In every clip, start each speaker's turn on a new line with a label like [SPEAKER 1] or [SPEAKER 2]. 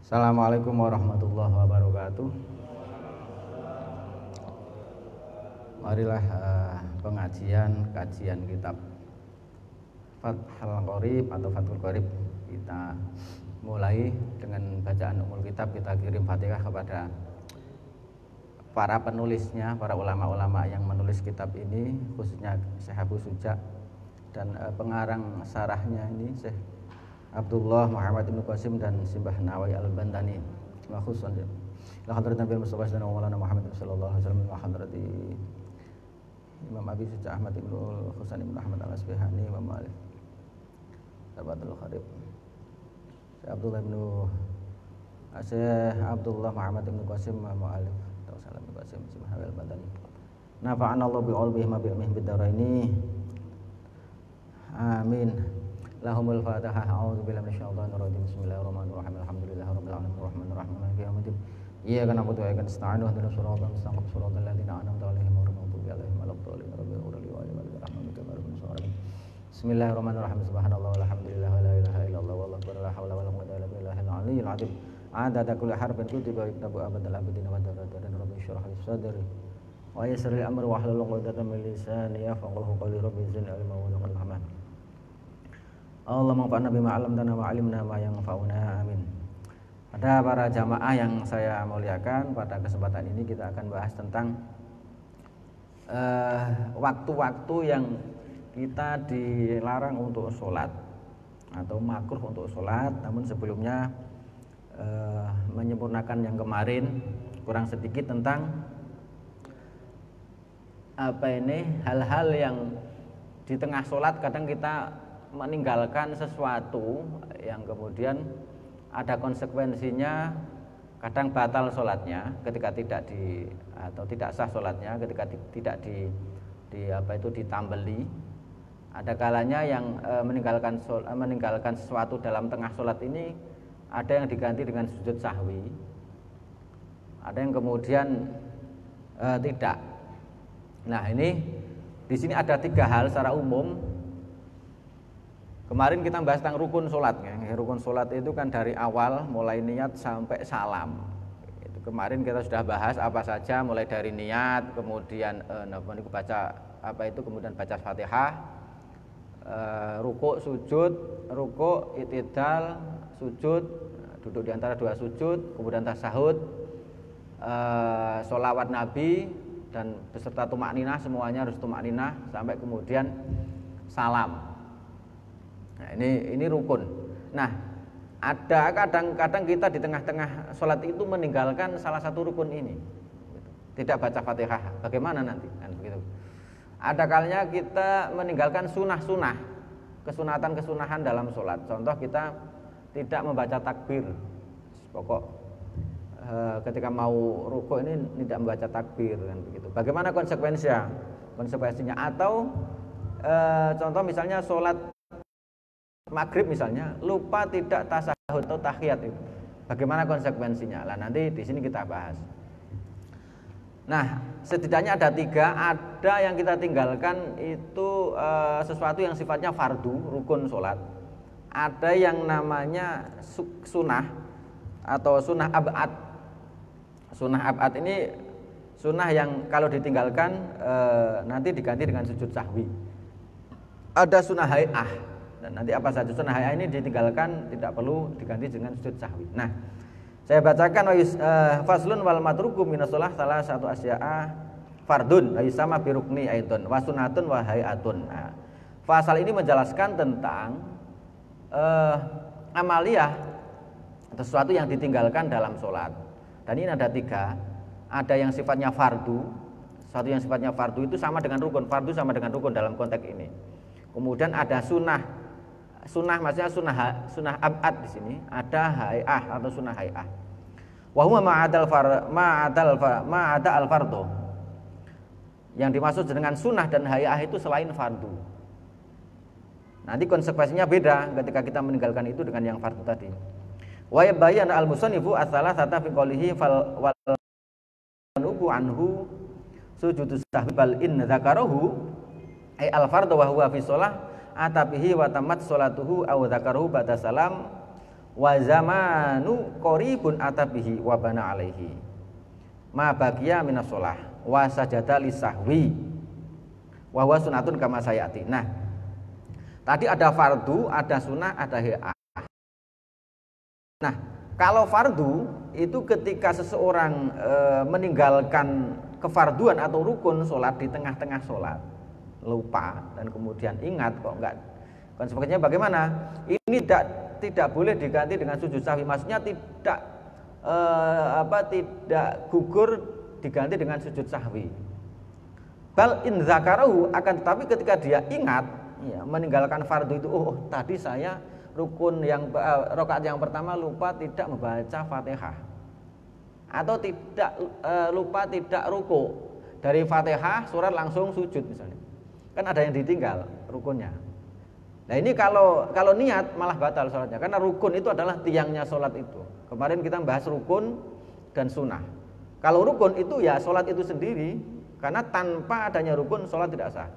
[SPEAKER 1] Assalamualaikum warahmatullahi wabarakatuh. Marilah kajian kitab Fathul Qorib atau Fathul Qorib kita mulai dengan bacaan umul kitab. Kita kirim Fatihah kepada para penulisnya, para ulama-ulama yang menulis kitab ini, khususnya Syekh Abu Suja dan pengarang sarahnya ini Syekh Abdullah Muhammad Ibnu Qasim dan Simbah Nawawi Al-Bantani. Wa khususan la hadratan bil Mustafa dan Maulana Muhammad sallallahu alaihi wasallam wa hadrati Imam Abi Suja Ahmad Ibnu Husain Ibnu Ahmad Al-Asbihani wa Malik Sabatul Kharib Syekh Abdullah Ibnu Syekh Abdullah Muhammad Ibnu Qasim wa Mu'alif Tausalam Ibnu Qasim Simbah Nawawi Al-Bantani. Nafa'ana Allah bi'ulbihi ma bi'ilmihi bid-daraini. Amin. Lahumul Fatihah. A'udzu billahi minasyaitonir rajim. Bismillahirrahmanirrahim. Alhamdulillahirabbil alamin arrahmanir rahim maliki yaumiddin. Iyyaka na'budu wa iyyaka nasta'in. Ihdinas siratal mustaqim siratal ladzina an'amta 'alaihim ghairil maghdubi 'alaihim waladdallin. Rabbil ghfirli wa li walidayya warhamhum. Bismillahirrahmanirrahim. Subhanallah walhamdulillah wa la ilaha illallah wallahu akbar. La haula wala quwwata illa billahil aliyyil 'azim. Adada kulli harfin kutiba yaktabu abadal abidin wa darajatan rabbi shrah li sadri wa yassir li amri wa hlul 'uqdatam min lisani yafqahu qawli. Rabbi zidni ilma wa zidni rahmah. Allahumma anfa'na bima 'allamtana wa 'allimna ma yanfa'una. Amin. Pada para jamaah yang saya muliakan, pada kesempatan ini kita akan bahas tentang waktu-waktu yang kita dilarang untuk sholat atau makruh untuk sholat. Namun sebelumnya menyempurnakan yang kemarin kurang sedikit tentang hal-hal yang di tengah sholat kadang kita meninggalkan sesuatu yang kemudian ada konsekuensinya, kadang batal sholatnya ketika tidak sah sholatnya ketika tidak ditambeli. Ada kalanya yang meninggalkan sesuatu dalam tengah sholat ini ada yang diganti dengan sujud sahwi, ada yang kemudian tidak. Nah, ini di sini ada 3 hal secara umum. Kemarin kita bahas tentang rukun sholat. Rukun sholat itu kan dari awal mulai niat sampai salam. Itu kemarin kita sudah bahas apa saja, mulai dari niat, kemudian kemudian baca Fatihah, ruku, sujud, ruku, i'tidal, sujud, duduk di antara 2 sujud, kemudian tasyahud, sholawat Nabi dan beserta tumakninah, semuanya harus tumakninah sampai kemudian salam. Nah, ini rukun. Nah, ada kadang-kadang kita di tengah-tengah sholat itu meninggalkan salah satu rukun ini, tidak baca Fatihah. Bagaimana nanti? Kan begitu. Ada kalanya kita meninggalkan sunah-sunah, kesunatan-kesunahan dalam sholat. Contoh, kita tidak membaca takbir. Pokok ketika mau rukuk ini tidak membaca takbir, kan begitu. Bagaimana konsekuensinya? Atau contoh misalnya sholat maghrib misalnya, lupa tidak tasyahud atau tahiyat itu. Bagaimana konsekuensinya? Lah nanti di sini kita bahas. Nah, setidaknya ada 3. Ada yang kita tinggalkan itu sesuatu yang sifatnya fardu, rukun sholat. Ada yang namanya sunnah atau sunnah ab'ad. Sunnah ab'ad ini sunnah yang kalau ditinggalkan nanti diganti dengan sujud sahwi. Ada sunnah hay'ah. Dan nanti apa saja sunnah hay'ah ini ditinggalkan tidak perlu diganti dengan sujud sahwi. Nah, saya bacakan faslun wal matruku minas shalah salah satu asya'a fardun sama birukni aidun wa sunnatun wa hay'atun. Nah, pasal ini menjelaskan tentang amaliyah atau sesuatu yang ditinggalkan dalam sholat. Dan ini ada 3. Ada yang sifatnya fardu. Sesuatu yang sifatnya fardu itu sama dengan rukun. Fardu sama dengan rukun dalam konteks ini. Kemudian ada sunnah maksudnya sunnah ab'ad di sini. Ada hay'ah atau sunnah hay'ah. Wa huwa ma'ada al-fardu. Yang dimaksud dengan sunnah dan hay'ah itu selain fardu. Nanti konsekuensinya beda ketika kita meninggalkan itu dengan yang fardu tadi. Wa yabayyan al-musannifu as-salasata fi qoulihi wal nubu anhu sujudus sahwi bal in dzakarahu ay al-fardhu wa huwa fi shalah atabihi wa tamat sholatuhu aw dzakarahu ba'da salam wa zamanu qaribun atabihi wa bana alaihi ma baqiya minas shalah wa sajada lisahwi wa huwa sunatun kama sayati. Nah, tadi ada fardu, ada sunnah, ada HA. Nah, kalau fardu itu ketika seseorang meninggalkan kefarduan atau rukun sholat di tengah-tengah sholat, lupa dan kemudian ingat kok enggak, konsekuensinya bagaimana? Ini tidak boleh diganti dengan sujud sahwi. Maksudnya tidak tidak gugur diganti dengan sujud sahwi. Bal in zakarahu, akan tetapi ketika dia ingat ya, meninggalkan fardu itu, tadi saya rukun yang rakaat yang pertama lupa tidak membaca Fatihah, atau tidak lupa tidak ruku dari Fatihah surat langsung sujud misalnya, kan ada yang ditinggal rukunnya. Nah ini kalau niat malah batal sholatnya, karena rukun itu adalah tiangnya sholat itu. Kemarin kita bahas rukun dan sunnah. Kalau rukun itu ya sholat itu sendiri, karena tanpa adanya rukun sholat tidak sah.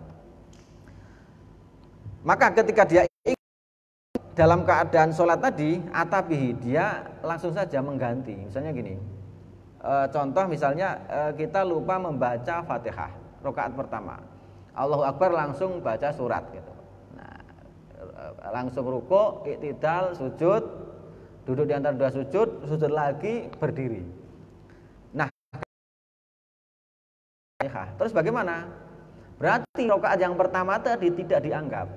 [SPEAKER 1] Maka ketika dia dalam keadaan sholat tadi, atabihi, dia langsung saja mengganti. Misalnya gini, contoh misalnya kita lupa membaca Fatihah rakaat pertama, Allahu Akbar langsung baca surat gitu. Nah, langsung ruku, i'tidal, sujud, duduk di antara dua sujud, sujud lagi, berdiri. Nah, terus bagaimana? Berarti rakaat yang pertama tadi tidak dianggap.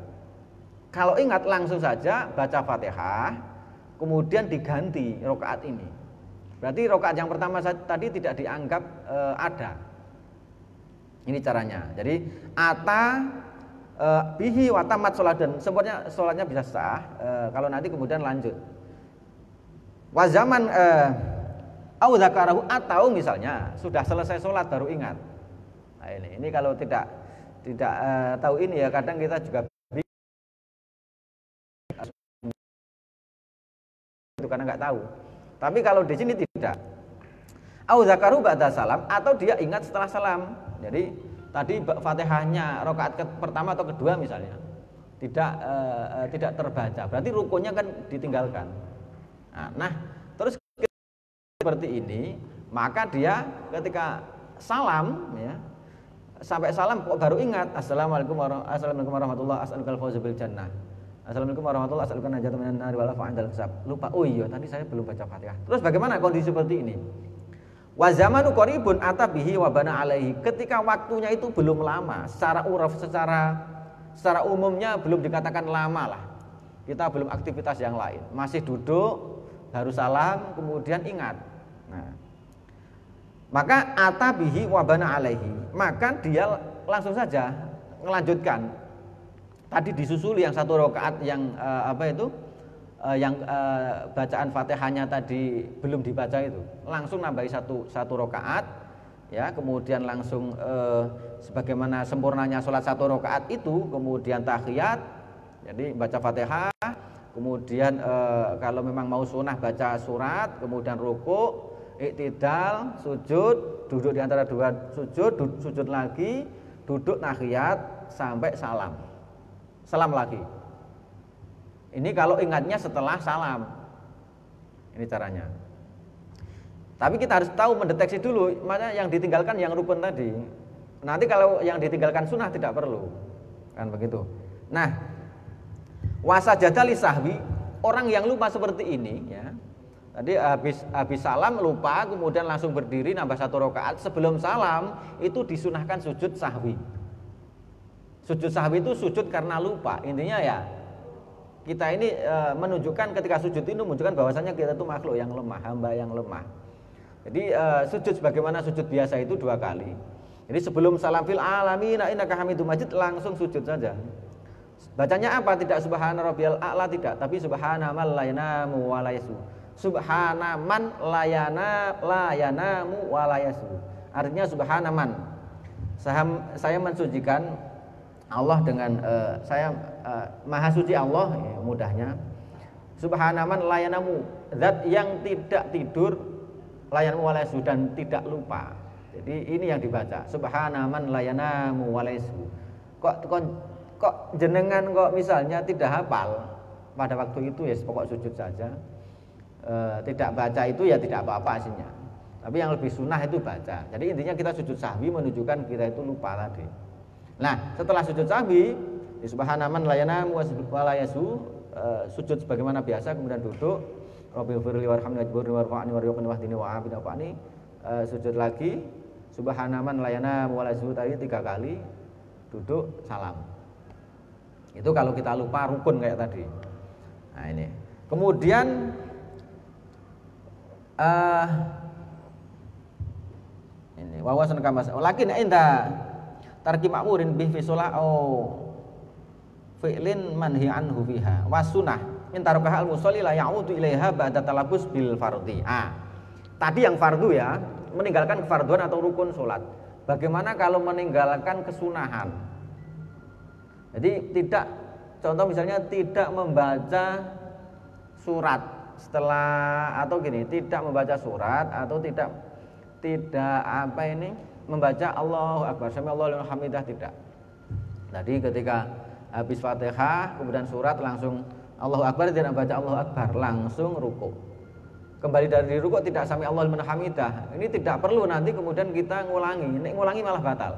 [SPEAKER 1] Kalau ingat langsung saja baca Fatihah, kemudian diganti rakaat ini. Berarti rakaat yang pertama tadi tidak dianggap ada. Ini caranya. Jadi bihi wa tamat sholat, dan sempurna sholatnya bisa sah kalau nanti kemudian lanjut. Wa zaman au zakarahu, atau misalnya sudah selesai sholat baru ingat. Nah ini kalau tidak tahu ini ya, kadang kita juga itu karena nggak tahu. Tapi kalau di sini tidak. Au zakaru ba'da salam, atau dia ingat setelah salam. Jadi tadi Fatihahnya rakaat pertama atau kedua misalnya tidak terbaca, berarti rukunnya kan ditinggalkan. Nah, terus seperti ini, maka dia ketika salam ya, sampai salam kok baru ingat, assalamualaikum warahmatullahi wabarakatuh, jannah. Assalamualaikum warahmatullahi wabarakatuh, najatan minan nari wal fa'idal hisab. Lupa, oh iya tadi saya belum baca Fatihah. Terus bagaimana kondisi seperti ini? Wa zamanu qaribun atabihi wa bana alaihi. Ketika waktunya itu belum lama, secara uraf, secara umumnya belum dikatakan lama lah. Kita belum aktivitas yang lain, masih duduk, baru salam, kemudian ingat. Nah, maka atabihi wa bana alaihi, maka dia langsung saja melanjutkan. Tadi disusuli yang satu rakaat yang bacaan Fatihahnya tadi belum dibaca itu, langsung nambahi satu rakaat ya, kemudian langsung sebagaimana sempurnanya sholat satu rakaat itu, kemudian tahiyat, jadi baca Fatihah, kemudian kalau memang mau sunnah baca surat, kemudian ruku, i'tidal, sujud, duduk di antara dua sujud, sujud lagi, duduk tahiyat sampai salam lagi. Ini kalau ingatnya setelah salam. Ini caranya. Tapi kita harus tahu mendeteksi dulu mana yang ditinggalkan yang rukun tadi. Nanti kalau yang ditinggalkan sunnah tidak perlu. Kan begitu. Nah, wasajada li sahwi, orang yang lupa seperti ini ya. Tadi habis salam lupa, kemudian langsung berdiri nambah satu rakaat, sebelum salam itu disunahkan sujud sahwi. Sujud sahwi itu sujud karena lupa. Intinya ya, kita ini menunjukkan ketika sujud itu menunjukkan bahwasanya kita itu makhluk yang lemah, hamba yang lemah. Jadi sujud sebagaimana sujud biasa itu 2 kali. Jadi sebelum salam fil alamin innaka hamidum majid langsung sujud saja. Bacanya apa? Tidak subhana rabbiyal a'la, tidak, tapi subhana man la yanamu wa la yasu. Subhana man la yanamu wa la yasu. Artinya subhana man. Saya mensucikan Allah dengan maha suci Allah ya, mudahnya. Subhanaman layanamu, zat yang tidak tidur, layanamu walayasu, dan tidak lupa. Jadi ini yang dibaca, subhanaman layanamu walayasu. Kok jenengan kok misalnya tidak hafal, pada waktu itu ya pokok sujud saja. Tidak baca itu ya tidak apa-apa aslinya. Tapi yang lebih sunnah itu baca. Jadi intinya kita sujud sahwi menunjukkan kita itu lupa tadi. Nah, setelah sujud sahwi, subhanaman layana walayasu, sujud sebagaimana biasa, kemudian duduk. Rabbil firli warhamni wajburni warfa'ni warzuqni wahdini wa'afini wa'afani. Sujud lagi, subhanaman layana walayasu tadi 3 kali, duduk, salam. Itu kalau kita lupa rukun kayak tadi. Nah ini. Kemudian ini wawasan kamas. Lakin inda tarki ma'murin bi fi shalah au fi'lin manhi anhu fiha wasunah min tarakaha al musalli la ya'udu ilaiha ba'da talabus bil fardhi. Tadi yang fardu ya, meninggalkan kefarduan atau rukun salat. Bagaimana kalau meninggalkan kesunahan? Jadi tidak, contoh misalnya tidak membaca surat setelah, atau gini, tidak membaca surat atau tidak membaca Allahu Akbar sami Allahu liman hamidah, tidak. Tadi ketika habis Fatihah kemudian surat langsung Allahu Akbar, tidak membaca Allahu Akbar, langsung ruku. Kembali dari ruku tidak sami Allahu liman hamidah. Ini tidak perlu nanti kemudian kita ngulangi. Ini ngulangi malah batal.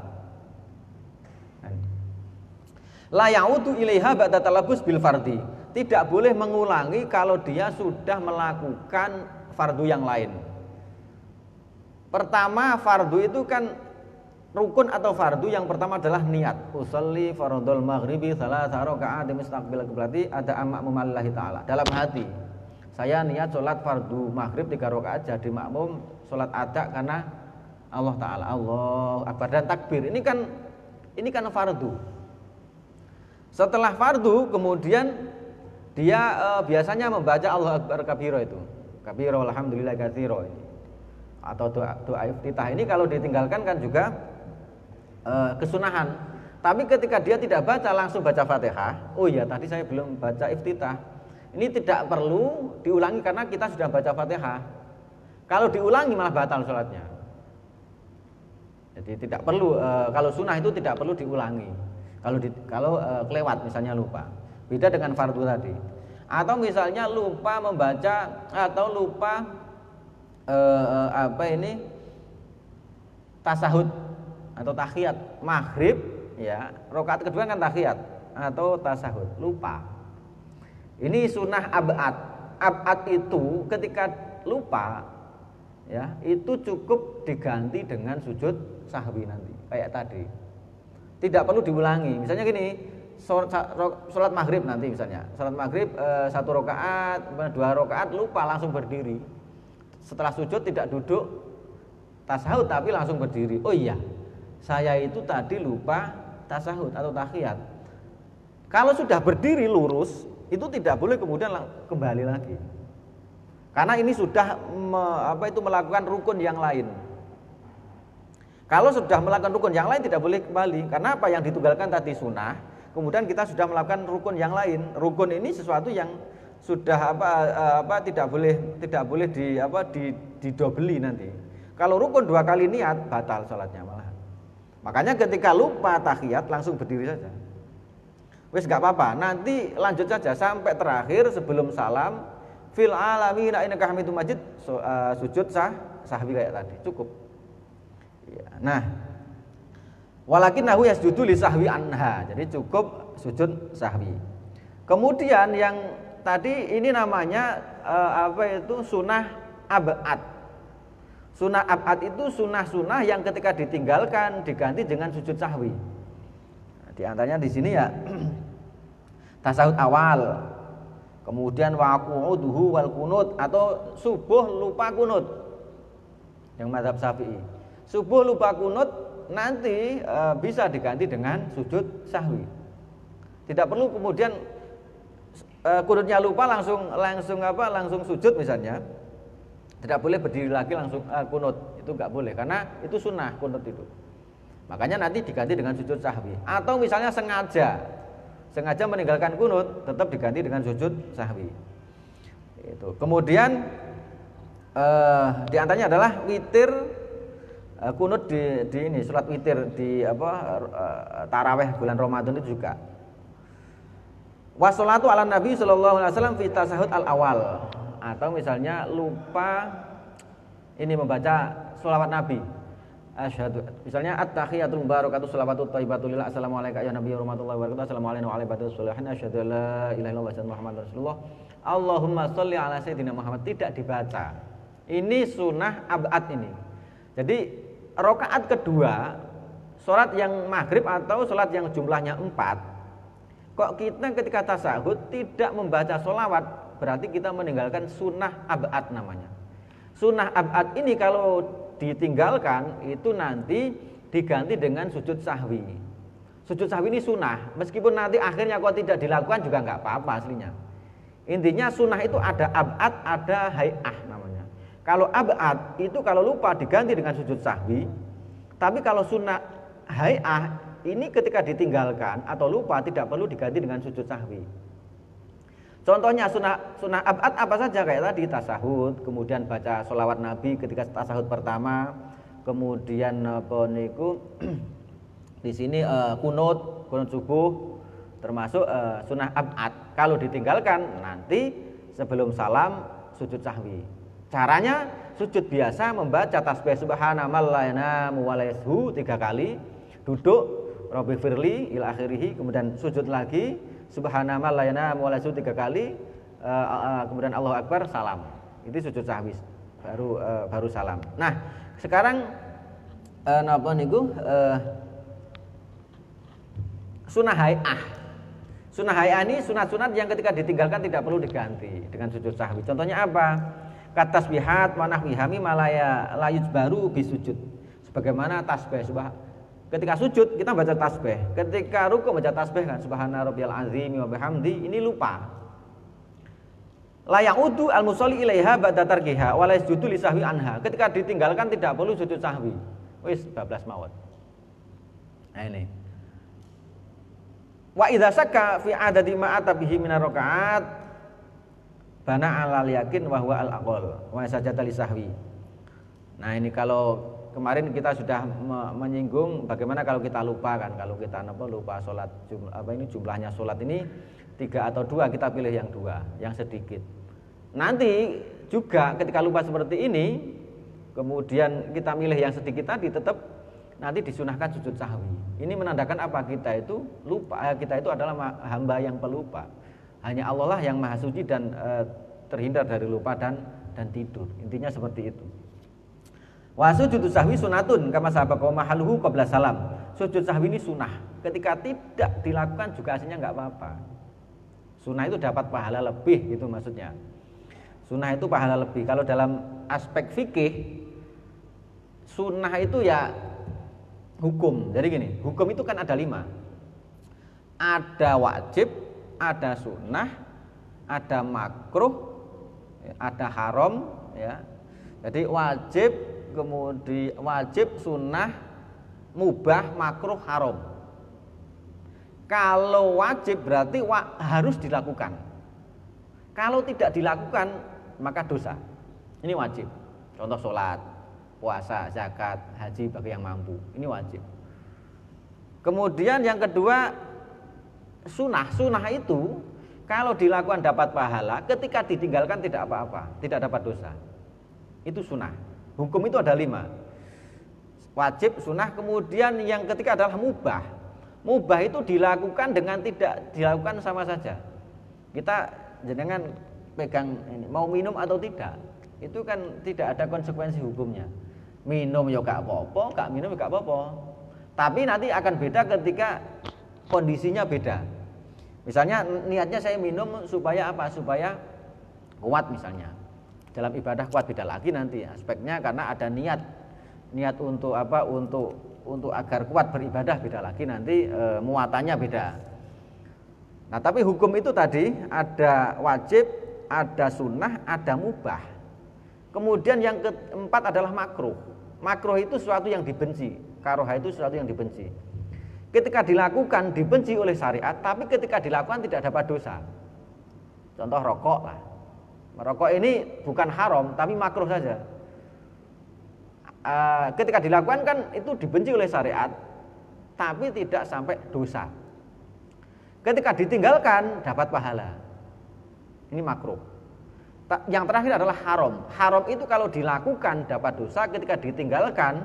[SPEAKER 1] La ya'udu ilaiha ba'da talabus bil fardhi. Tidak boleh mengulangi kalau dia sudah melakukan fardu yang lain. Pertama, fardu itu kan rukun atau fardu yang pertama adalah niat. Usolli fardhul maghribi 3 rakaat mustaqbil qiblati ada makmum lillahi taala. Dalam hati, saya niat sholat fardu maghrib 3 rakaat jadi makmum sholat ada karena Allah taala. Allahu akbar dan takbir. Ini kan fardu. Setelah fardu kemudian dia biasanya membaca Allahu Akbar kabiro itu. Kabiro alhamdulillah katsiro ini. Atau doa iftitah ini kalau ditinggalkan kan juga kesunahan. Tapi ketika dia tidak baca langsung baca Fatihah, oh iya tadi saya belum baca iftitah. Ini tidak perlu diulangi karena kita sudah baca Fatihah. Kalau diulangi malah batal sholatnya. Jadi tidak perlu, kalau sunnah itu tidak perlu diulangi. Kalau kelewat misalnya lupa. Beda dengan fardu tadi. Atau misalnya lupa membaca atau lupa tasahud atau tahiyat maghrib ya, rakaat kedua kan tahiyat atau tasahud, lupa. Ini sunnah ab'ad. Ab'ad itu ketika lupa ya, itu cukup diganti dengan sujud sahwi nanti kayak tadi. Tidak perlu diulangi. Misalnya gini, sholat maghrib nanti misalnya, sholat maghrib 1 rakaat, 2 rakaat lupa langsung berdiri. Setelah sujud tidak duduk tasahud tapi langsung berdiri. Oh iya, saya itu tadi lupa tasahud atau tahiyat. Kalau sudah berdiri lurus itu tidak boleh kemudian kembali lagi. Karena ini sudah melakukan rukun yang lain. Kalau sudah melakukan rukun yang lain tidak boleh kembali. Karena apa yang ditunggalkan tadi sunnah, kemudian kita sudah melakukan rukun yang lain. Rukun ini sesuatu yang sudah tidak boleh didobeli nanti. Kalau rukun 2 kali niat batal sholatnya malah. Makanya ketika lupa tahiyat langsung berdiri saja. Wis enggak apa-apa, nanti lanjut saja sampai terakhir sebelum salam fil alamina innaka hamidum majid, sujud sahwi kayak tadi, cukup. Ya, nah, walakinnahu yasjudu li sahwi anha. Jadi cukup sujud sahwi. Kemudian yang tadi ini namanya sunnah ab'ad. Sunnah ab'ad itu sunnah-sunnah yang ketika ditinggalkan diganti dengan sujud sahwi. Nah, di antaranya di sini ya tasahud awal, kemudian waquduhu wal kunut atau subuh lupa kunut. Yang mazhab Syafi'i. Subuh lupa kunut nanti bisa diganti dengan sujud sahwi. Tidak perlu kemudian kunutnya lupa langsung sujud misalnya. Tidak boleh berdiri lagi langsung kunut, itu enggak boleh karena itu sunnah kunut itu. Makanya nanti diganti dengan sujud sahwi. Atau misalnya sengaja meninggalkan kunut, tetap diganti dengan sujud sahwi. Itu. Kemudian di antaranya adalah witir, kunut di ini surat witir di taraweh bulan Ramadan itu juga. Wassalatu ala Nabi sallallahu alaihi wasallam fi tasahud al awal, atau misalnya lupa ini membaca sholawat Nabi. Asyhadu, misalnya at-tahiyatul mubarakatuh shalawatut thayyibatu lillah, assalamu alayka ya nabiy warahmatullahi wabarakatuh, assalamu alayna wa ala ibadillah sholihin, asyhadu an la ilaha illallah wa muhammadar rasulullah, Allahumma sholli ala sayyidina Muhammad, tidak dibaca. Ini sunnah ab'ad ini. Jadi rakaat kedua sholat yang maghrib atau sholat yang jumlahnya 4, kok kita ketika tasahud tidak membaca sholawat, berarti kita meninggalkan sunnah ab'ad namanya. Sunnah ab'ad ini kalau ditinggalkan itu nanti diganti dengan sujud sahwi. Sujud sahwi ini sunnah, meskipun nanti akhirnya kok tidak dilakukan juga nggak apa-apa aslinya. Intinya sunnah itu ada ab'ad, ada hay'ah namanya. Kalau ab'ad itu kalau lupa diganti dengan sujud sahwi, tapi kalau sunnah hay'ah ini ketika ditinggalkan atau lupa tidak perlu diganti dengan sujud sahwi. Contohnya sunnah ab'ad apa saja, kayak tadi tasahud, kemudian baca sholawat Nabi ketika tasahud pertama, kemudian apa niku di sini kunut subuh, termasuk sunnah ab'ad. Kalau ditinggalkan nanti sebelum salam sujud sahwi. Caranya sujud biasa membaca tasbih subhanallahi la yanamu wa la yashu 3 kali, duduk Rabbi firli ila akhirih, kemudian sujud lagi subhanallah la yanamu wa la yashu 3 kali, kemudian Allahu akbar, salam. Itu sujud sahwi baru salam. Nah, sekarang napa niku sunnah hay'ah. Sunnah hay'ah ini sunat-sunat yang ketika ditinggalkan tidak perlu diganti dengan sujud sahwi. Contohnya apa? Katasbihat wa nahwihami malaya layuj baru bisujud. Sebagaimana tasbih ketika sujud kita baca tasbih, ketika ruku baca tasbih kan, subhana rabbiyal azim wa bihamdi, ini lupa. La ya'udu al musolli ilaiha ba'da tarkiha wa la yasjudu li sahwi anha. Ketika ditinggalkan tidak perlu sujud sahwi. Wis bablas mawon. Nah ini. Wa idza sakka fi adadi ma atabihi minar rakaat bana alal yakin wa huwa al aqal wa sajada li sahwi. Nah ini kalau kemarin kita sudah menyinggung bagaimana kalau kita lupa kan, kalau kita lupa sholat jumlahnya sholat ini 3 atau 2, kita pilih yang 2, yang sedikit. Nanti juga ketika lupa seperti ini, kemudian kita milih yang sedikit tadi, tetap nanti disunahkan sujud sahwi. Ini menandakan apa? Kita itu lupa, kita itu adalah hamba yang pelupa. Hanya Allah lah yang maha suci dan terhindar dari lupa dan tidur. Intinya seperti itu. Wa sujud sahwi sunatun kama sabaqa mahalluhu qabla salam. Sujud sahwi ini sunnah. Ketika tidak dilakukan juga aslinya enggak apa-apa. Sunnah itu dapat pahala lebih, gitu maksudnya. Sunnah itu pahala lebih. Kalau dalam aspek fikih, sunnah itu ya hukum. Jadi gini, hukum itu kan ada 5. Ada wajib, ada sunnah, ada makruh, ada haram, ya. Jadi wajib, kemudian wajib, sunnah, mubah, makruh, haram. Kalau wajib berarti harus dilakukan. Kalau tidak dilakukan maka dosa. Ini wajib. Contoh sholat, puasa, zakat, haji bagi yang mampu. Ini wajib. Kemudian yang kedua sunnah. Sunnah itu kalau dilakukan dapat pahala, ketika ditinggalkan tidak apa-apa, tidak dapat dosa. Itu sunnah. Hukum itu ada 5. Wajib, sunnah, kemudian yang ketiga adalah mubah. Mubah itu dilakukan dengan tidak dilakukan sama saja. Kita jangan pegang ini, mau minum atau tidak, itu kan tidak ada konsekuensi hukumnya. Minum ya gak apa-apa, gak minum ya gak apa-apa. Tapi nanti akan beda ketika kondisinya beda. Misalnya niatnya saya minum supaya apa? Supaya kuat misalnya. Dalam ibadah kuat, beda lagi nanti aspeknya, karena ada niat untuk apa? Untuk agar kuat beribadah, beda lagi nanti muatannya beda. Nah, tapi hukum itu tadi ada wajib, ada sunnah, ada mubah. Kemudian yang keempat adalah makruh. Makruh itu sesuatu yang dibenci, karohah itu sesuatu yang dibenci. Ketika dilakukan dibenci oleh syariat, tapi ketika dilakukan tidak dapat dosa. Contoh rokok lah. Merokok ini bukan haram, tapi makruh saja. Ketika dilakukan kan itu dibenci oleh syariat, tapi tidak sampai dosa. Ketika ditinggalkan dapat pahala. Ini makruh. Yang terakhir adalah haram. Haram itu kalau dilakukan dapat dosa, ketika ditinggalkan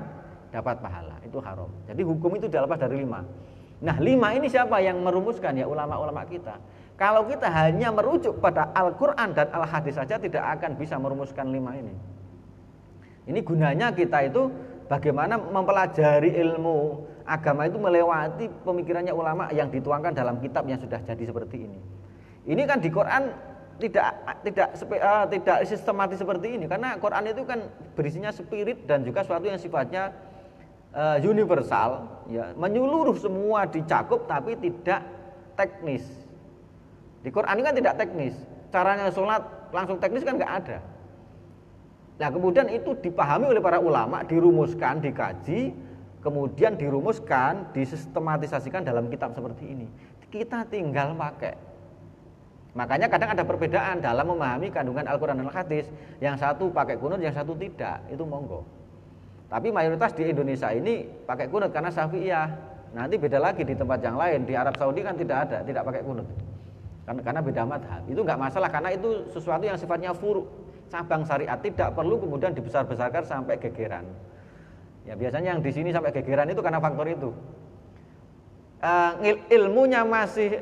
[SPEAKER 1] dapat pahala. Itu haram. Jadi hukum itu dilepas dari 5. Nah 5 ini siapa yang merumuskan? Ya ulama-ulama kita. Kalau kita hanya merujuk pada Al-Quran dan Al-Hadis saja tidak akan bisa merumuskan 5 ini. Ini gunanya kita itu bagaimana mempelajari ilmu agama itu melewati pemikirannya ulama yang dituangkan dalam kitab yang sudah jadi seperti ini. Ini kan di Quran tidak sistematis seperti ini, karena Quran itu kan berisinya spirit dan juga sesuatu yang sifatnya universal, ya, menyeluruh semua dicakup tapi tidak teknis. Di Quran ini kan tidak teknis, caranya sholat langsung teknis kan nggak ada. Nah kemudian itu dipahami oleh para ulama, dirumuskan, dikaji, kemudian dirumuskan, disistematisasikan dalam kitab seperti ini. Kita tinggal pakai. Makanya kadang ada perbedaan dalam memahami kandungan Al-Quran dan Al-Hadis. Yang satu pakai kunut, yang satu tidak, itu monggo. Tapi mayoritas di Indonesia ini pakai kunut karena Syafi'iyah. Nanti beda lagi di tempat yang lain, di Arab Saudi kan tidak ada, tidak pakai kunut. Karena beda madhab. Itu enggak masalah karena itu sesuatu yang sifatnya furu', cabang syariat, tidak perlu kemudian dibesar-besarkan sampai gegeran. Ya biasanya yang di sini sampai gegeran itu karena faktor itu. Ilmunya masih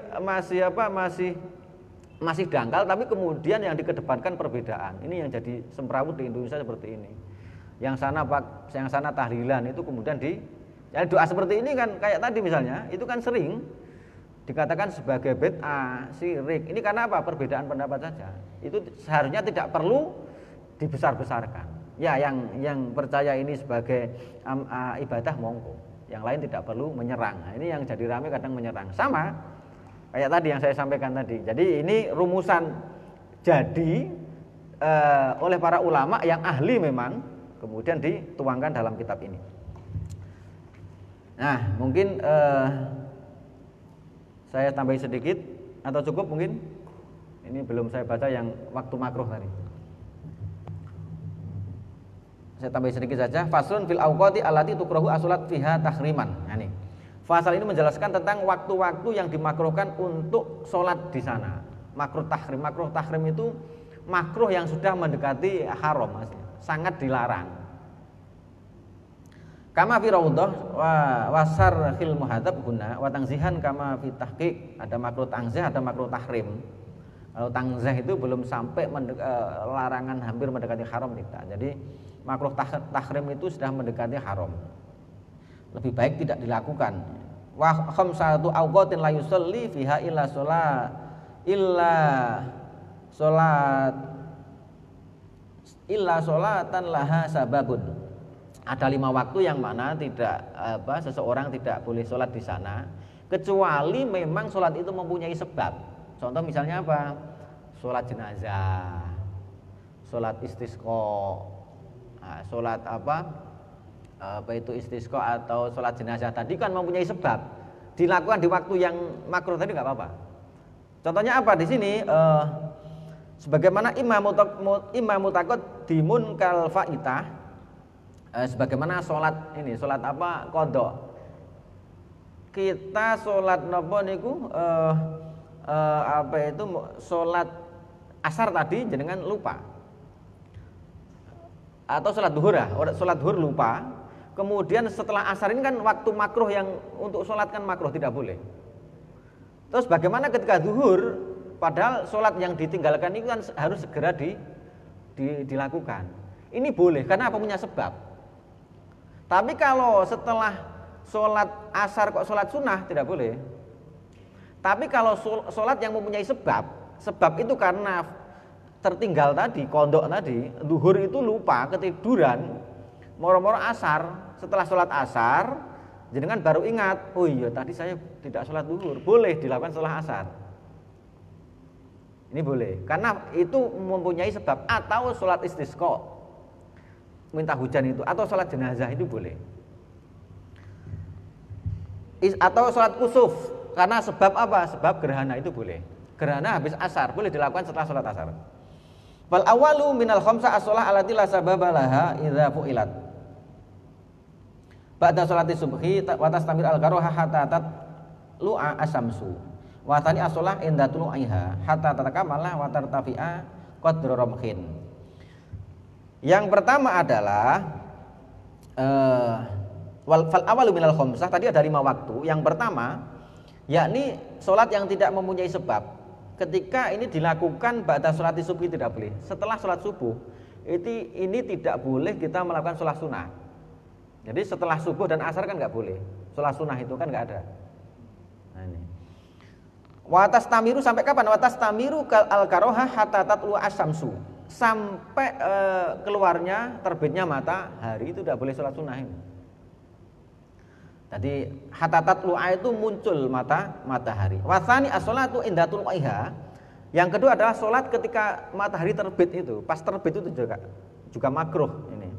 [SPEAKER 1] dangkal, tapi kemudian yang dikedepankan perbedaan. Ini yang jadi semrawut di Indonesia seperti ini. Yang sana tahlilan itu kemudian ya doa seperti ini kan kayak tadi misalnya, itu kan sering dikatakan sebagai bid'ah, syirik. Ini karena apa? Perbedaan pendapat saja. Itu seharusnya tidak perlu dibesar-besarkan. Ya yang percaya ini sebagai ibadah monggo. Yang lain tidak perlu menyerang. Nah, ini yang jadi ramai kadang menyerang. Sama kayak tadi yang saya sampaikan tadi. Jadi ini rumusan jadi oleh para ulama yang ahli memang, kemudian dituangkan dalam kitab ini. Nah, mungkin saya tambahin sedikit atau cukup mungkin? Ini belum saya baca yang waktu makruh tadi. Saya tambahin sedikit saja. Faslun fil awqati allati tukrahu as-salat fiha tahriman. Nah, ini. Fasal ini menjelaskan tentang waktu-waktu yang dimakruhkan untuk sholat di sana. Makruh tahrim. Makruh tahrim itu makruh yang sudah mendekati haram, sangat dilarang. Kama fi raudhah wa sarhil muhadzab guna wa tangzihan kama fi tahqiq. Ada makruh tangzih, ada makruh tahrim. Kalau tangzih itu belum sampai larangan hampir mendekati haram tidak. Jadi makruh tahrim itu sudah mendekati haram. Lebih baik tidak dilakukan. Wa khamsatu awqatin la yusalli fiha illa sholatan laha sababun. Ada 5 waktu yang mana seseorang tidak boleh sholat di sana kecuali memang sholat itu mempunyai sebab. Contoh misalnya apa? Sholat jenazah, sholat istisqa, sholat itu istisqa atau sholat jenazah tadi kan mempunyai sebab. Dilakukan di waktu yang makruh tadi nggak apa-apa. Contohnya apa di sini? Sebagaimana imam mutaqaddimun kal faitah. Sebagaimana sholat ini, sholat apa? Qadha. Kita sholat napa niku sholat asar tadi jenengan lupa. Atau sholat duhur ya, sholat duhur lupa. Kemudian setelah asar ini kan waktu makruh yang untuk sholat kan makruh tidak boleh. Terus bagaimana ketika duhur? Padahal sholat yang ditinggalkan itu kan harus segera dilakukan. Ini boleh karena apa? Punya sebab. Tapi kalau setelah sholat asar kok sholat sunnah tidak boleh. Tapi kalau sholat yang mempunyai sebab itu karena tertinggal tadi, kondok tadi, duhur itu lupa, ketiduran, moro-moro asar, setelah sholat asar, jenengan baru ingat, oh iya tadi saya tidak sholat duhur, boleh dilakukan setelah asar. Ini boleh, karena itu mempunyai sebab. Atau sholat istisqa, minta hujan itu, atau sholat jenazah itu boleh. Atau sholat kusuf, karena sebab apa? Sebab gerhana itu boleh. Gerhana habis asar, boleh dilakukan setelah sholat asar. Wal awalu minal khamsa as-shalah allati la sababa laha idza fu'ilat. Ba'da sholati subhi wa tastamir al-karoha hatta tatlu'a asyamsu. Wa tsani as-shalah inda tulu'iha hatta tatakamala wa tartafi'a qadra ramhin. Yang pertama adalah fal awalu minal khamsah, tadi ada 5 waktu. Yang pertama yakni sholat yang tidak mempunyai sebab. Ketika ini dilakukan ba'da sholati subuh tidak boleh. Setelah sholat subuh ini tidak boleh kita melakukan sholat sunnah. Jadi setelah subuh dan asar kan nggak boleh. Sholat sunnah itu kan nggak ada. Nah ini. Watas tamiru sampai kapan? Watas tamiru al karoha hatta tatlu asyamsu. Sampai keluarnya terbitnya matahari itu tidak boleh sholat sunnah ini. Tadi hatta tatlu itu muncul matahari. Wasani as-sholatu inda tulu'iha. Yang kedua adalah sholat ketika matahari terbit itu. Pas terbit itu juga makruh ini.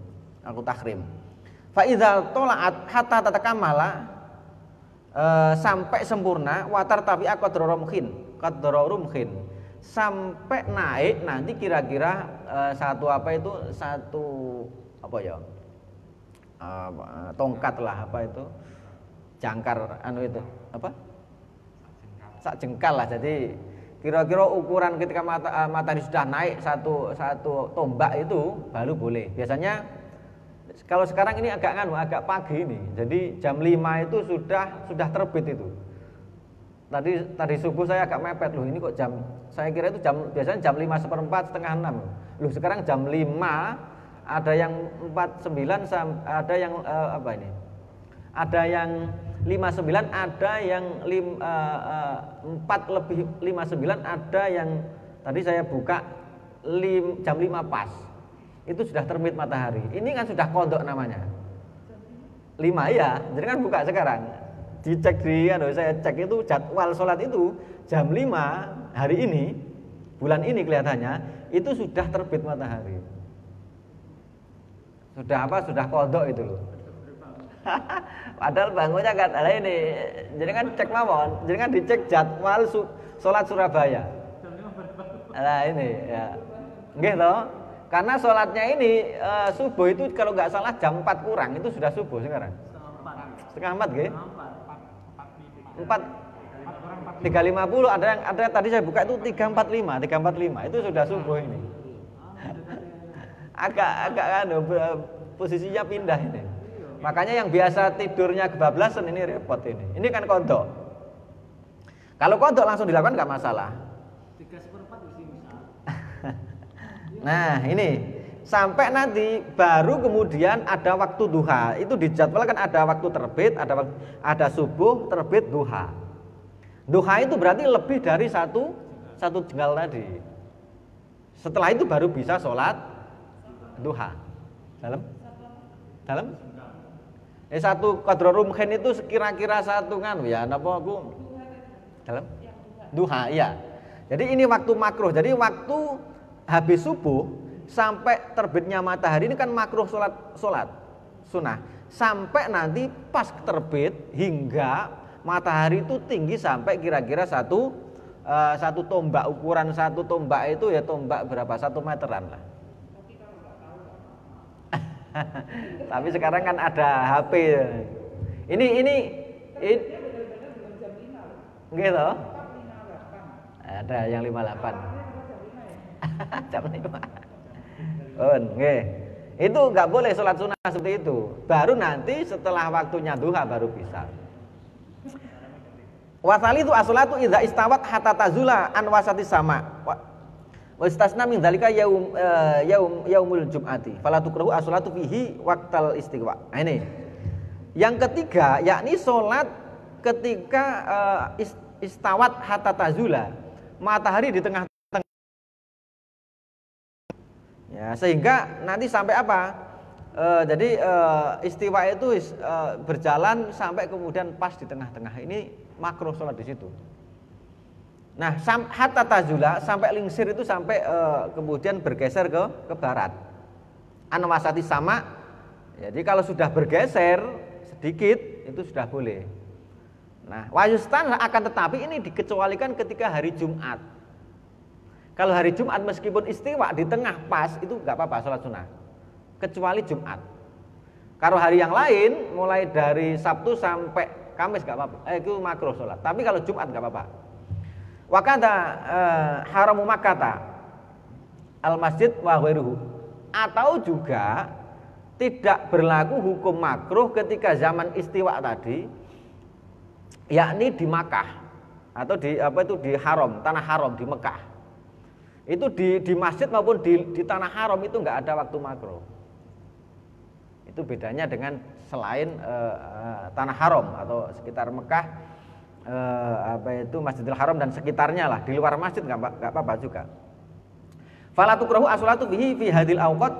[SPEAKER 1] Aku tahrim. Fa idza tola'at hatta tatakamala, sampai sempurna, watar tabi'a qadra rumhin, sampai naik nanti kira-kira satu apa itu, satu apa ya, tongkat lah, apa itu, jangkar anu itu apa, sak jengkal lah. Jadi kira-kira ukuran ketika matahari sudah naik satu tombak itu baru boleh. Biasanya kalau sekarang ini agak pagi ini. Jadi jam 5 itu sudah terbit itu. Tadi subuh saya agak mepet loh. Ini kok saya kira itu biasanya jam 5:15, setengah 6. Loh sekarang jam 5, ada yang 49, ada yang apa ini? Ada yang 59, ada yang 4:59, ada yang tadi saya buka jam 5 pas. Itu sudah terbit matahari. Ini kan sudah kodok namanya. 5 ya, jadi kan buka sekarang. Dicek saya cek itu jadwal sholat itu jam 5 hari ini, bulan ini kelihatannya itu sudah terbit matahari. Sudah apa? Sudah kodok itu loh. Padahal bangunnya kan ada ini. Jadi kan cek mawon, jadi kan dicek jadwal sholat Surabaya. Nah ini ya. Nggih toh? Karena sholatnya ini subuh itu kalau nggak salah jam 4 kurang itu sudah subuh sekarang. Setengah 4 nggih? 3.50 ada tadi saya buka itu 3.45 itu sudah subuh ini. Agak posisinya pindah ini. Makanya yang biasa tidurnya kebablasan ini repot ini. Ini kan kodok. Kalau kodok langsung dilakukan nggak masalah. 3/4 bisa. Nah ini sampai nanti baru kemudian ada waktu duha. Itu dijadwalkan ada waktu terbit, ada subuh, terbit, duha. Duha itu berarti lebih dari satu jengkal tadi. Setelah itu baru bisa sholat duha. Dalam? Satu qadra rumhin itu kira-kira satu nganu ya, napa aku? Dalam? Duha, iya. Jadi ini waktu makruh. Jadi waktu habis subuh sampai terbitnya matahari ini kan makruh sholat sunnah. Sampai nanti pas terbit hingga matahari itu tinggi sampai kira-kira satu tombak, ukuran satu tombak itu ya tombak berapa? 1 meteran lah. Tapi sekarang kan ada HP. Ini gitu. Ada yang 58. Jam 5. Oh, nggih. Itu enggak boleh sholat sunnah seperti itu. Baru nanti setelah waktunya duha baru bisa. Wasali itu as-sholatu idza istawat hatta tazula an wasati sama. Wa istasna min dzalika yaumul jum'ati. Fala tukrahu as-sholatu fihi waqtal istiwa. Nah, ini. Yang ketiga yakni sholat ketika istawat hatta tazula. Matahari di tengah ya, sehingga nanti sampai apa? Jadi istiwa itu berjalan sampai kemudian pas di tengah-tengah. Ini makruh sholat di situ. Nah, hatta tazula sampai lingsir itu sampai kemudian bergeser ke barat. Anwasati sama. Jadi kalau sudah bergeser sedikit itu sudah boleh. Nah, wayustan akan tetapi ini dikecualikan ketika hari Jumat. Kalau hari Jumat meskipun istiwa di tengah pas itu nggak apa-apa sholat sunnah, kecuali Jumat. Kalau hari yang lain mulai dari Sabtu sampai Kamis nggak apa-apa, itu makruh sholat. Tapi kalau Jumat nggak apa-apa. Wa kadza haramu Makkah al masjid wa ghairuhu. Atau juga tidak berlaku hukum makruh ketika zaman istiwa tadi, yakni di Makkah atau di di haram, tanah haram di Mekah. Itu di masjid maupun di tanah haram itu enggak ada waktu makruh. Itu bedanya dengan selain tanah haram atau sekitar Mekah, Masjidil Haram dan sekitarnya lah. Di luar masjid enggak apa-apa juga. Fala tukrahu as-salatu bihi fi hadhil awqat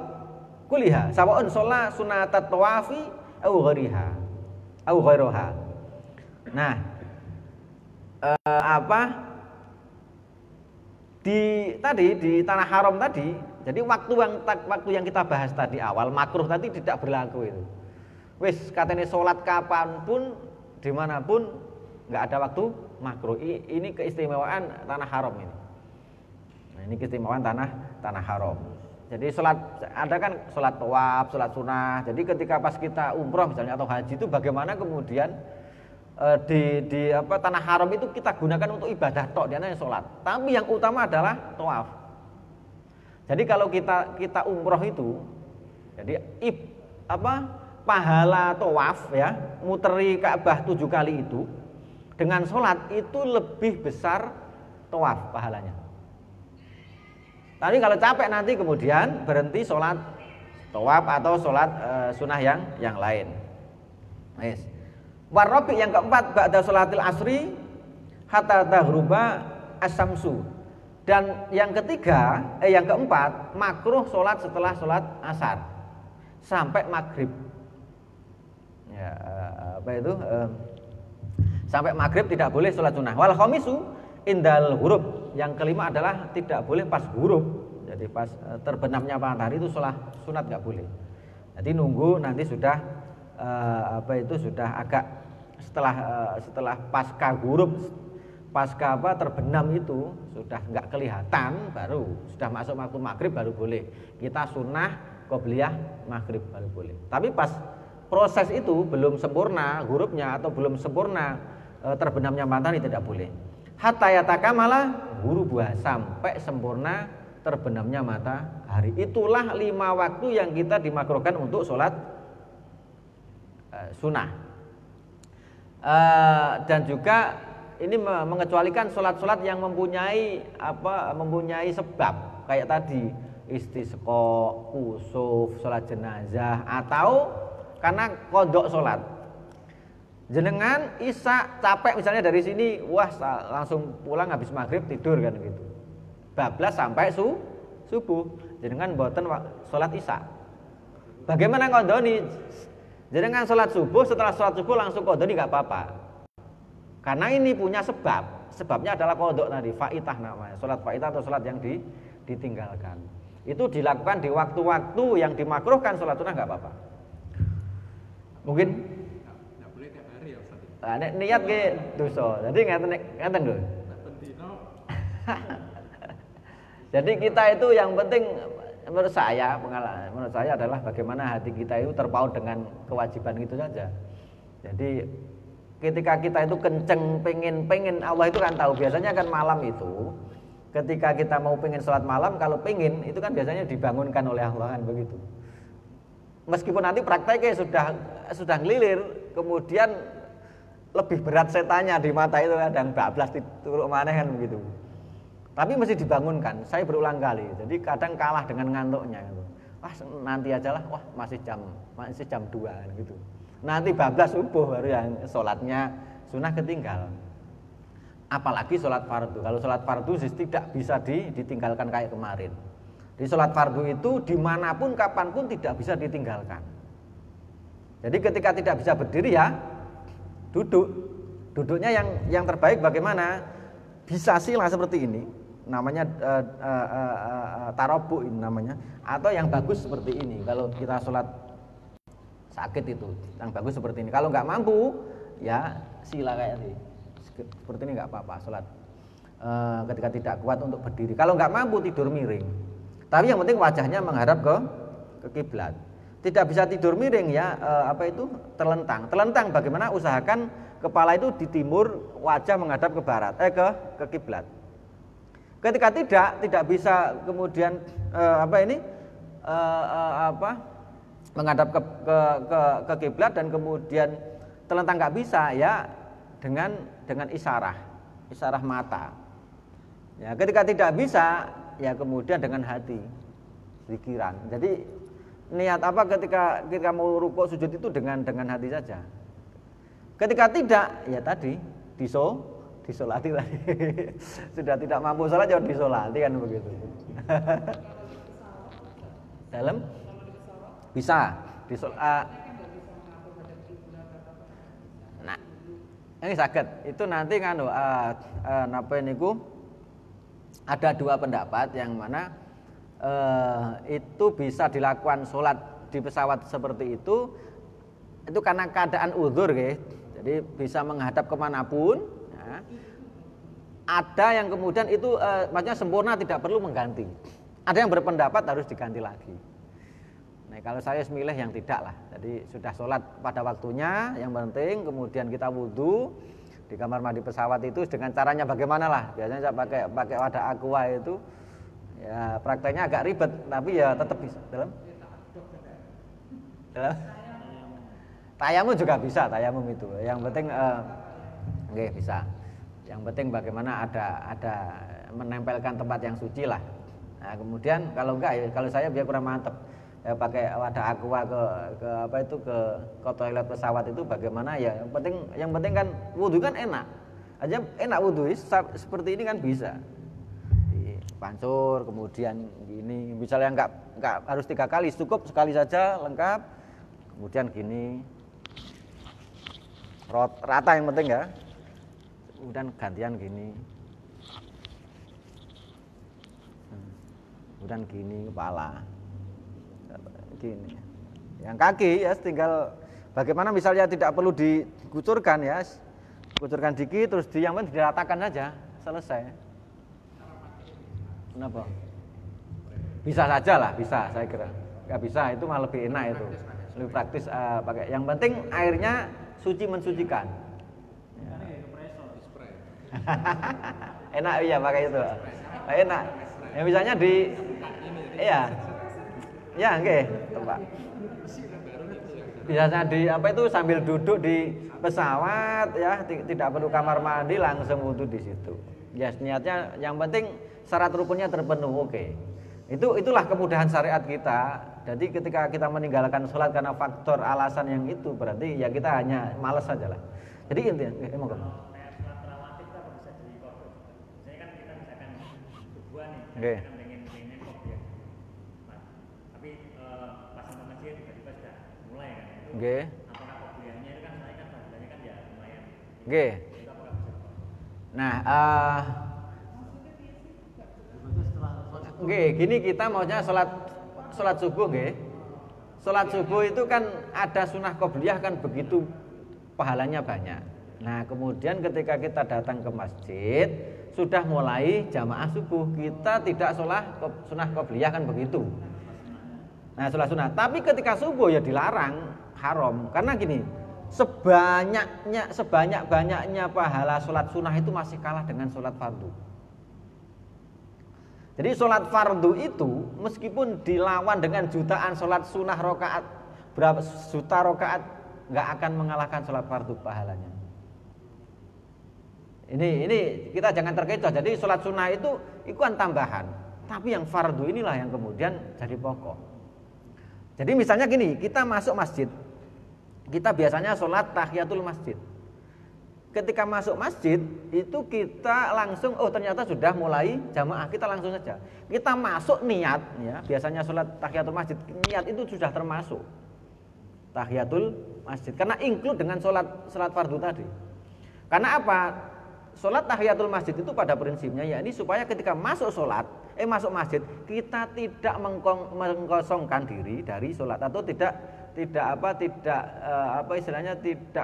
[SPEAKER 1] kulliha sawa'un shalla sunatat tawafi au ghairiha au ghairuha. Nah, di tanah haram tadi, jadi waktu yang kita bahas tadi awal makruh tadi tidak berlaku itu. Wis katanya sholat kapanpun dimanapun nggak ada waktu makruh. Ini keistimewaan tanah haram ini. Nah, ini keistimewaan tanah haram. Jadi ada kan sholat tawaf, sholat sunnah. Jadi ketika pas kita umroh misalnya atau haji itu bagaimana kemudian di tanah haram itu kita gunakan untuk ibadah tok, dia namanya sholat. Tapi yang utama adalah tawaf. Jadi kalau kita umroh itu, jadi pahala tawaf ya, muteri Ka'bah 7 kali itu dengan sholat itu lebih besar tawaf pahalanya. Tapi kalau capek nanti kemudian berhenti sholat tawaf atau sholat sunnah yang lain. Yes. Warabi yang keempat ba'da sholatil asri hatta taghruba as-samsu. Dan yang keempat makruh sholat setelah sholat asar sampai maghrib. Ya, sampai maghrib tidak boleh sholat sunnah. Wal khamisu indal hurub. Yang kelima adalah tidak boleh pas huruf. Jadi pas terbenamnya matahari itu sholat sunat nggak boleh. Jadi nunggu nanti sudah sudah agak setelah pasca huruf, pasca terbenam itu sudah nggak kelihatan, baru sudah masuk waktu maghrib baru boleh. Kita sunnah qobliyah maghrib baru boleh. Tapi pas proses itu belum sempurna hurufnya atau belum sempurna terbenamnya matahari tidak boleh. Hatta yatakamala ghurubuha, sampai sempurna terbenamnya matahari. Itulah 5 waktu yang kita dimakruhkan untuk sholat sunnah. Dan juga ini mengecualikan sholat-sholat yang mempunyai sebab kayak tadi istisqa, kusuf, sholat jenazah, atau karena kodok sholat. Jenengan isya capek misalnya dari sini, wah langsung pulang habis maghrib tidur kan gitu. Bablas sampai subuh, jenengan mboten sholat isya. Bagaimana kondoni? Jenengan sholat subuh, setelah sholat subuh langsung kondoni nggak apa-apa. Karena ini punya sebab. Sebabnya adalah kodok tadi, faitah namanya. Sholat faitah atau sholat yang ditinggalkan. Itu dilakukan di waktu-waktu yang dimakruhkan sholat sunnah nggak apa-apa. Mungkin niat ke dosa. Jadi ngaten lho. Jadi kita itu yang penting menurut saya adalah bagaimana hati kita itu terpaut dengan kewajiban itu saja. Jadi ketika kita itu kenceng pengen Allah itu kan tahu, biasanya kan malam itu ketika kita mau pengen sholat malam, kalau pengen itu kan biasanya dibangunkan oleh Allah kan begitu. Meskipun nanti prakteknya sudah ngelilir, kemudian lebih berat setannya di mata itu kadang bablas turuk maneh kan begitu. Tapi mesti dibangunkan. Saya berulang kali. Jadi kadang kalah dengan ngantuknya gitu. Wah, nanti aja lah. Wah, masih jam 2 kan gitu. Nanti bablas subuh baru yang sholatnya sunnah ketinggal. Apalagi sholat fardu. Kalau sholat fardu tidak bisa ditinggalkan kayak kemarin. Di sholat fardu itu dimanapun kapanpun tidak bisa ditinggalkan. Jadi ketika tidak bisa berdiri ya duduknya yang terbaik bagaimana? Bisa sila seperti ini, namanya tarobu ini namanya, atau yang bagus seperti ini. Kalau kita sholat sakit itu, yang bagus seperti ini. Kalau nggak mampu, ya sila kayak ini, seperti ini nggak apa-apa. Sholat ketika tidak kuat untuk berdiri. Kalau nggak mampu tidur miring. Tapi yang penting wajahnya menghadap ke kiblat. Tidak bisa tidur miring ya, terlentang. Terlentang bagaimana? Usahakan kepala itu di timur, wajah menghadap ke barat, ke kiblat. Ketika tidak bisa kemudian menghadap ke kiblat dan kemudian telentang nggak bisa, ya dengan isyarah mata. Ya, ketika tidak bisa, ya kemudian dengan hati, pikiran. Jadi niat apa ketika mau rukuk sujud itu dengan hati saja. Ketika tidak, ya tadi disolati tadi. Sudah tidak mampu sholat, ya disolati kan begitu. Dalam bisa nah, ini sakit. Itu nanti kan napa niku ada dua pendapat yang mana itu bisa dilakukan sholat di pesawat seperti itu karena keadaan uzur, jadi bisa menghadap kemanapun. Ya. Ada yang kemudian itu maksudnya sempurna, tidak perlu mengganti. Ada yang berpendapat harus diganti lagi. Nah, kalau saya milih yang tidak lah. Jadi sudah sholat pada waktunya, yang penting kemudian kita wudhu di kamar mandi pesawat itu dengan caranya bagaimana lah. Biasanya saya pakai wadah aqua itu. Ya prakteknya agak ribet, tapi ya tetap bisa. Dalam? Tayamum juga bisa, tayamum itu. Yang penting bisa. Yang penting bagaimana ada menempelkan tempat yang suci lah. Nah, kemudian kalau enggak, ya kalau saya biar kurang mantep, ya pakai wadah aqua ke toilet pesawat itu bagaimana ya. Yang penting kan wudhu kan enak. Aja enak wudhu seperti ini kan bisa. Pancur, kemudian gini, misalnya enggak harus 3 kali, cukup sekali saja lengkap. Kemudian gini, rata yang penting ya. Kemudian gantian gini, kemudian gini kepala, gini. Yang kaki ya tinggal bagaimana, misalnya tidak perlu dikucurkan ya, kucurkan dikit terus yang penting diratakan saja, selesai. Kenapa? Bisa saja lah, bisa saya kira. Nggak bisa itu malah lebih enak itu, lebih praktis pakai. Yang penting airnya suci mensucikan. Ya. Enak iya pakai itu, enak. Ya misalnya oke, tempat. Biasanya sambil duduk di pesawat ya, tidak perlu kamar mandi, langsung wudhu di situ. Ya niatnya yang penting syarat rukunnya terpenuhi, oke. Itulah kemudahan syariat kita. Jadi ketika kita meninggalkan sholat karena faktor alasan yang itu, berarti ya kita hanya malas saja lah. Jadi intinya, monggo. Oke.
[SPEAKER 2] Tapi pas sampai masjid tiba-tiba sudah mulai kan.
[SPEAKER 1] Oke.
[SPEAKER 2] Apakah kopiannya itu kan saya kan fadilahnya kan ya lumayan.
[SPEAKER 1] Oke. Nah, gini kita maunya sholat subuh, sholat subuh itu kan ada sunnah qobliyah kan begitu pahalanya banyak. Nah kemudian ketika kita datang ke masjid sudah mulai jamaah subuh, kita tidak sholat sunnah qobliyah kan begitu. Nah sholat sunnah, tapi ketika subuh ya dilarang, haram. Karena gini, sebanyak-banyaknya pahala sholat sunnah itu masih kalah dengan sholat fardu. Jadi sholat fardu itu meskipun dilawan dengan jutaan sholat sunnah rokaat, berapa juta rokaat, nggak akan mengalahkan sholat fardu pahalanya. Ini kita jangan terkecoh. Jadi sholat sunnah itu kan tambahan, tapi yang fardu inilah yang kemudian jadi pokok. Jadi misalnya gini, kita masuk masjid, kita biasanya sholat tahiyatul masjid. Ketika masuk masjid itu kita langsung ternyata sudah mulai jamaah, kita langsung saja kita masuk niat ya, biasanya sholat tahiyatul masjid, niat itu sudah termasuk tahiyatul masjid karena include dengan sholat fardu tadi. Karena apa? Sholat tahiyatul masjid itu pada prinsipnya ya ini supaya ketika masuk masjid kita tidak mengkosongkan diri dari sholat, atau tidak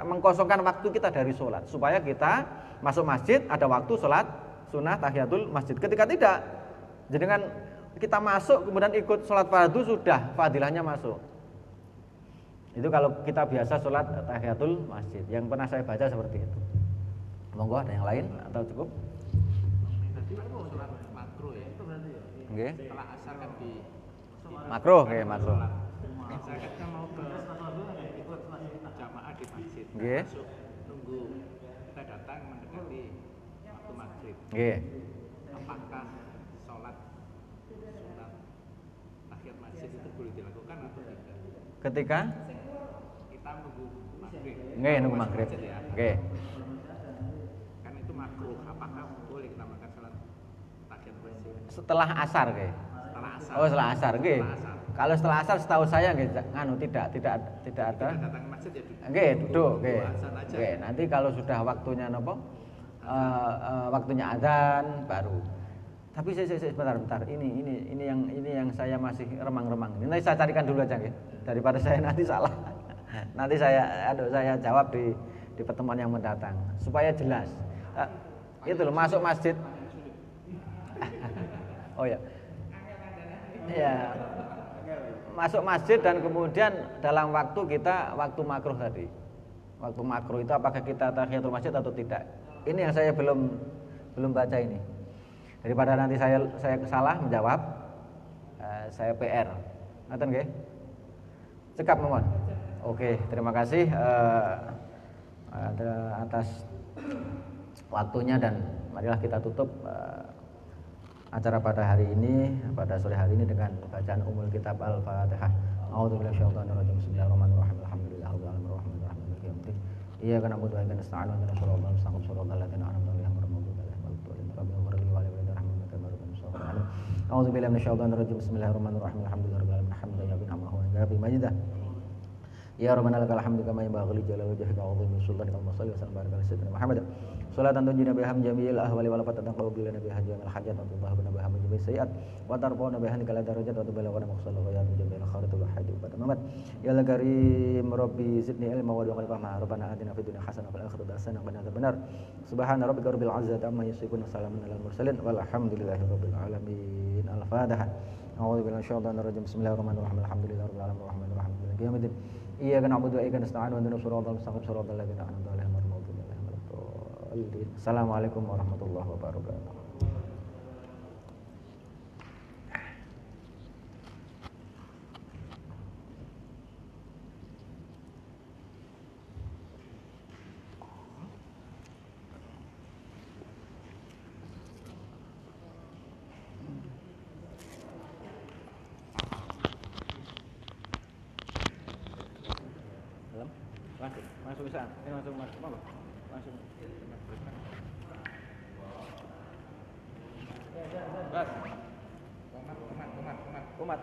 [SPEAKER 1] mengkosongkan waktu kita dari sholat, supaya kita masuk masjid ada waktu sholat sunnah tahiyatul masjid. Ketika tidak, jadi kan kita masuk kemudian ikut sholat fardu, sudah fadilahnya masuk. Itu kalau kita biasa sholat tahiyatul masjid, yang pernah saya baca seperti itu. Monggo ada yang lain atau cukup? Nggih.
[SPEAKER 3] Setelah asar kan di
[SPEAKER 1] Makruh nggih, makruh.
[SPEAKER 3] saya kan mau ke ikut jamaah di masjid.
[SPEAKER 1] Nggih.
[SPEAKER 3] Masuk nunggu kita datang mendekati waktu maghrib.
[SPEAKER 1] Nggih.
[SPEAKER 3] Apakah sholat sunat tahiyat masjid itu boleh dilakukan atau tidak?
[SPEAKER 1] Ketika
[SPEAKER 3] Kita nunggu maghrib.
[SPEAKER 1] nggih nunggu maghrib.
[SPEAKER 3] Masjid ya.
[SPEAKER 1] Nggih.
[SPEAKER 3] Kan itu makruh. Apakah boleh kita melakukan sholat tahiyat masjid
[SPEAKER 1] Setelah asar nggih.
[SPEAKER 3] setelah asar?
[SPEAKER 1] Oh, setelah asar nggih.
[SPEAKER 3] Setelah asar.
[SPEAKER 1] Kalau setelah asar setahu saya nggih nganu tidak ada.
[SPEAKER 3] Kita datang ke masjid ya duduk.
[SPEAKER 1] Nggih, duduk nggih.
[SPEAKER 3] Azan aja.
[SPEAKER 1] Nggih, nanti kalau sudah waktunya napa? Waktunya azan baru. Tapi saya bentar. Ini yang saya masih remang-remang. Ini nanti saya carikan dulu aja nggih. Daripada saya nanti salah. Nanti saya jawab di pertemuan yang mendatang supaya jelas. Itu loh masuk masjid. Oh ya. Ya. Masuk masjid dan kemudian dalam waktu makruh tadi. Waktu makruh itu apakah kita tahiyatul masjid atau tidak? Ini yang saya belum baca ini. Daripada nanti saya salah menjawab, saya PR. Ngaten nggih? Cekap mohon. Oke, terima kasih atas waktunya dan marilah kita tutup acara pada hari ini, pada sore hari ini dengan bacaan umul kitab Al-Fatihah. A'udzubillahi minasyaitonir rajim. Bismillahirrahmanirrahim. Alhamdulillahirabbil alamin arrahmanir rahim maliki yaumiddin. Iyyaka na'budu wa iyyaka nasta'in ihdinas siratal mustaqim siratal ladzina an'amta 'alaihim ghairil maghdubi 'alaihim waladdallin. Rabbil ighfirli wa li walidayya kama rabbayani shaghira. A'udzubillahi minasyaitonir rajim. Bismillahirrahmanirrahim. Alhamdulillahirabbil alamin hamdan yabi'u ni'amahu wa yabi majidah. Ya Rabbana lakal hamdu kama yanbaghi li jalali wajhika wa 'azimi sultanika wa salli wa sallim baraka ala sayyidina Muhammad. Salatan tunjina biha min jami'il ahwali wal afat tanqabu biha jami'al hajat wa tudhahibu biha min jami'is sayiat wa tarfa'una biha nikala darajat wa tuballighuna maqsadahu wa yatu jami'al khairat wa hadi wa tamat. Ya Allah karim rabbi zidni ilma wa du'a fahma. Rabbana atina fid dunya hasanah wa fil akhirati hasanah wa qina adzabannar. Subhana rabbika rabbil izzati amma yasifun wa salamun alal mursalin walhamdulillahi rabbil alamin. Al-Fatihah. A'udzu billahi minasyaitonir rajim. Bismillahirrahmanirrahim. Alhamdulillahi rabbil alamin arrahmanir rahim maliki yaumiddin. Iyyaka na'budu wa iyyaka nasta'in ihdinas siratal mustaqim siratal ladzina an'amta 'alaihim ghairil maghdubi 'alaihim waladdallin. Assalamualaikum warahmatullahi wabarakatuh. Masuk bisa. Ini masuk apa? Masuk. Bas. Umat.